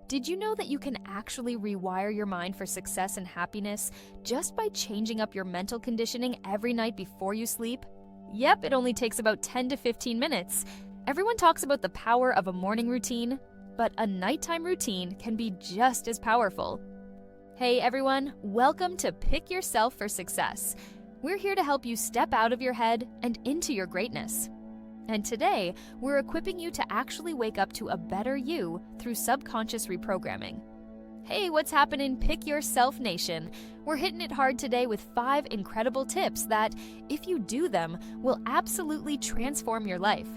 Did you know that you can actually rewire your mind for success and happiness just by changing up your mental conditioning every night before you sleep? Yep, it only takes about 10 to 15 minutes. Everyone talks about the power of a morning routine, but a nighttime routine can be just as powerful. Hey everyone, welcome to Pick Yourself for Success. We're here to help you step out of your head and into your greatness. And today, we're equipping you to actually wake up to a better you through subconscious reprogramming. Hey, what's happening, Pick Yourself Nation? We're hitting it hard today with 5 incredible tips that, if you do them, will absolutely transform your life.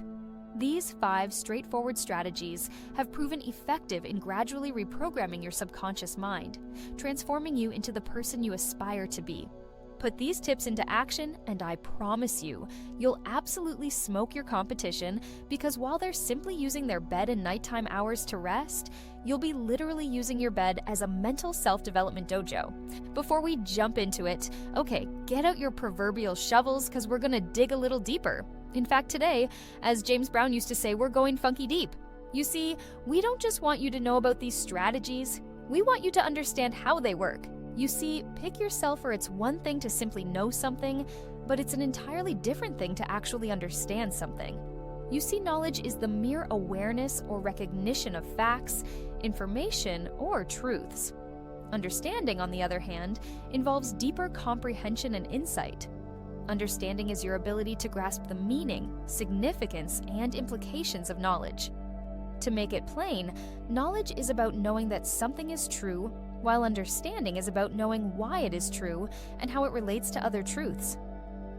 These 5 straightforward strategies have proven effective in gradually reprogramming your subconscious mind, transforming you into the person you aspire to be. Put these tips into action, and I promise you, you'll absolutely smoke your competition, because while they're simply using their bed and nighttime hours to rest, you'll be literally using your bed as a mental self-development dojo. Before we jump into it, okay, get out your proverbial shovels, because we're gonna dig a little deeper. In fact, today, as James Brown used to say, we're going funky deep. You see, we don't just want you to know about these strategies, we want you to understand how they work. You see, pick yourself, for it's one thing to simply know something, but it's an entirely different thing to actually understand something. You see, knowledge is the mere awareness or recognition of facts, information, or truths. Understanding, on the other hand, involves deeper comprehension and insight. Understanding is your ability to grasp the meaning, significance, and implications of knowledge. To make it plain, knowledge is about knowing that something is true, while understanding is about knowing why it is true and how it relates to other truths.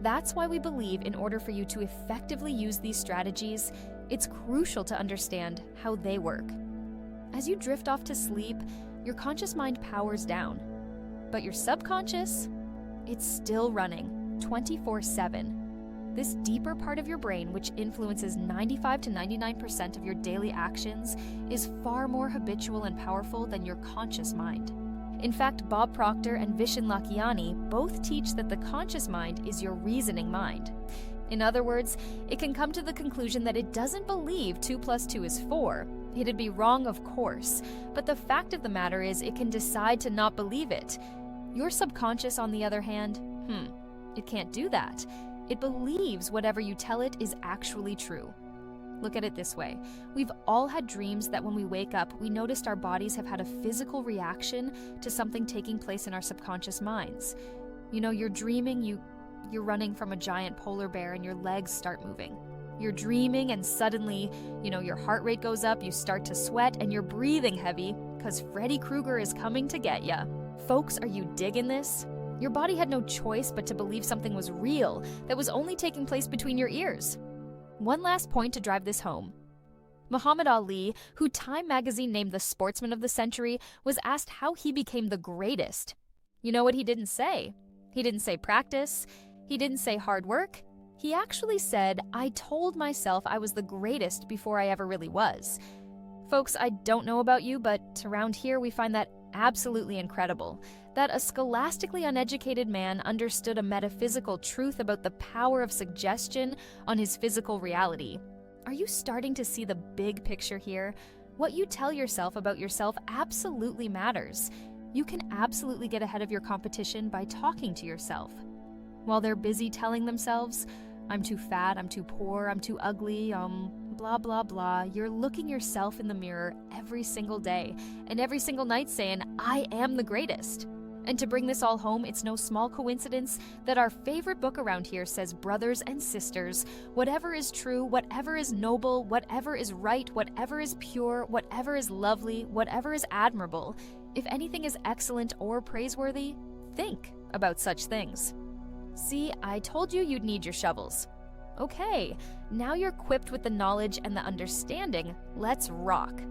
That's why we believe in order for you to effectively use these strategies, it's crucial to understand how they work. As you drift off to sleep, your conscious mind powers down, but your subconscious, it's still running 24/7. This deeper part of your brain, which influences 95 to 99% of your daily actions, is far more habitual and powerful than your conscious mind. In fact, Bob Proctor and Vishen Lakhiani both teach that the conscious mind is your reasoning mind. In other words, it can come to the conclusion that it doesn't believe 2 + 2 is 4. It'd be wrong, of course, but the fact of the matter is it can decide to not believe it. Your subconscious, on the other hand, it can't do that. It believes whatever you tell it is actually true. Look at it this way. We've all had dreams that when we wake up, we noticed our bodies have had a physical reaction to something taking place in our subconscious minds. You know, you're dreaming, you're running from a giant polar bear and your legs start moving. You're dreaming and suddenly, your heart rate goes up, you start to sweat, and you're breathing heavy because Freddy Krueger is coming to get ya. Folks, are you digging this? Your body had no choice but to believe something was real that was only taking place between your ears. One last point to drive this home. Muhammad Ali, who Time magazine named the sportsman of the century, was asked how he became the greatest. You know what he didn't say? He didn't say practice. He didn't say hard work. He actually said, "I told myself I was the greatest before I ever really was." Folks, I don't know about you, but around here we find that absolutely incredible, that a scholastically uneducated man understood a metaphysical truth about the power of suggestion on his physical reality. Are you starting to see the big picture here? What you tell yourself about yourself absolutely matters. You can absolutely get ahead of your competition by talking to yourself. While they're busy telling themselves, "I'm too fat, I'm too poor, I'm too ugly, blah, blah, blah," you're looking yourself in the mirror every single day and every single night saying, "I am the greatest." And to bring this all home, it's no small coincidence that our favorite book around here says, brothers and sisters, whatever is true, whatever is noble, whatever is right, whatever is pure, whatever is lovely, whatever is admirable, if anything is excellent or praiseworthy, think about such things. See, I told you you'd need your shovels. Okay, now you're equipped with the knowledge and the understanding. Let's rock.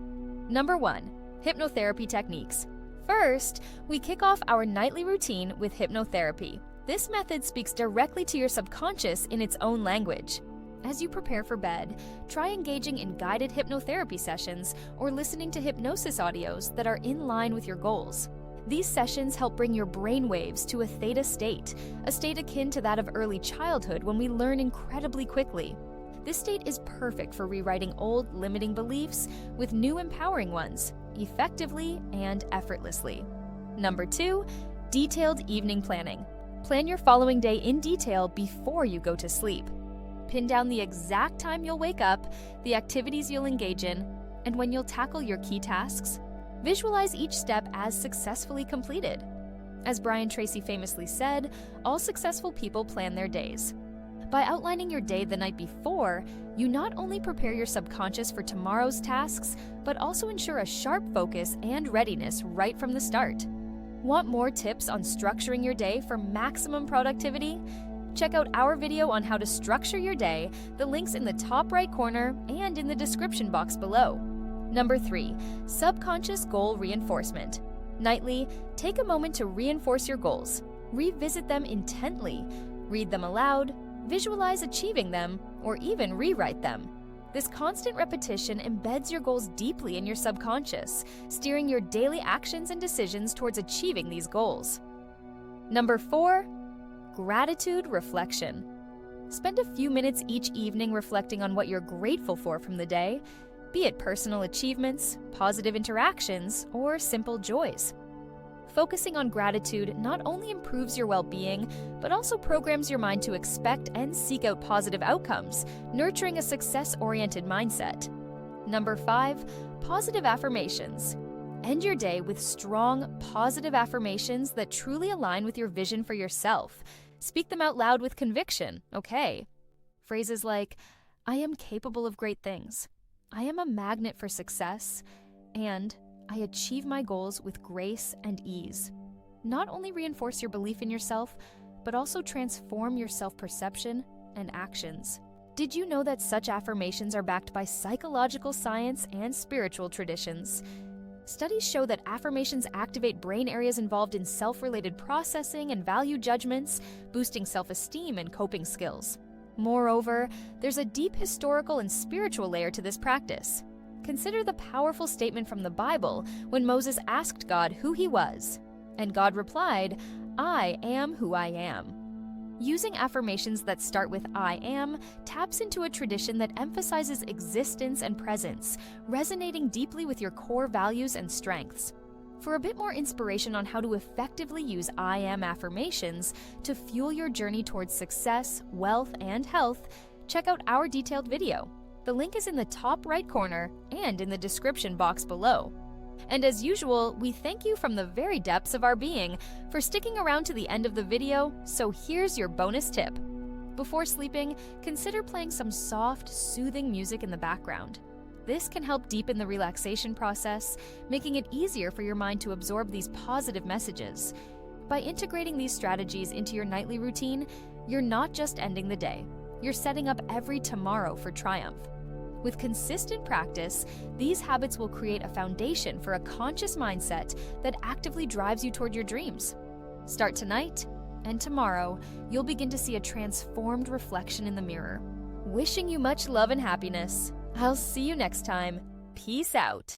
Number 1, hypnotherapy techniques. First, we kick off our nightly routine with hypnotherapy. This method speaks directly to your subconscious in its own language. As you prepare for bed, try engaging in guided hypnotherapy sessions or listening to hypnosis audios that are in line with your goals. These sessions help bring your brain waves to a theta state, a state akin to that of early childhood when we learn incredibly quickly. This state is perfect for rewriting old, limiting beliefs with new, empowering ones. effectively and effortlessly. Number 2, detailed evening planning. Plan your following day in detail before you go to sleep. Pin down the exact time you'll wake up, the activities you'll engage in, and when you'll tackle your key tasks. Visualize each step as successfully completed. As Brian Tracy famously said, all successful people plan their days. By outlining your day the night before, you not only prepare your subconscious for tomorrow's tasks, but also ensure a sharp focus and readiness right from the start. Want more tips on structuring your day for maximum productivity? Check out our video on how to structure your day. The link's in the top right corner and in the description box below. Number 3, subconscious goal reinforcement. Nightly, take a moment to reinforce your goals. Revisit them intently. Read them aloud, visualize achieving them, or even rewrite them. This constant repetition embeds your goals deeply in your subconscious, steering your daily actions and decisions towards achieving these goals. Number 4, gratitude reflection. Spend a few minutes each evening reflecting on what you're grateful for from the day, be it personal achievements, positive interactions, or simple joys. Focusing on gratitude not only improves your well-being, but also programs your mind to expect and seek out positive outcomes, nurturing a success-oriented mindset. Number 5, positive affirmations. End your day with strong, positive affirmations that truly align with your vision for yourself. Speak them out loud with conviction, okay? Phrases like, I am capable of great things. I am a magnet for success. And I achieve my goals with grace and ease. Not only reinforce your belief in yourself, but also transform your self-perception and actions. Did you know that such affirmations are backed by psychological science and spiritual traditions? Studies show that affirmations activate brain areas involved in self-related processing and value judgments, boosting self-esteem and coping skills. Moreover, there's a deep historical and spiritual layer to this practice. Consider the powerful statement from the Bible when Moses asked God who he was, and God replied, I am who I am. Using affirmations that start with I am taps into a tradition that emphasizes existence and presence, resonating deeply with your core values and strengths. For a bit more inspiration on how to effectively use I am affirmations to fuel your journey towards success, wealth, and health, check out our detailed video. The link is in the top right corner and in the description box below. And as usual, we thank you from the very depths of our being for sticking around to the end of the video, so here's your bonus tip. Before sleeping, consider playing some soft, soothing music in the background. This can help deepen the relaxation process, making it easier for your mind to absorb these positive messages. By integrating these strategies into your nightly routine, you're not just ending the day, you're setting up every tomorrow for triumph. With consistent practice, these habits will create a foundation for a conscious mindset that actively drives you toward your dreams. Start tonight, and tomorrow, you'll begin to see a transformed reflection in the mirror. Wishing you much love and happiness. I'll see you next time. Peace out.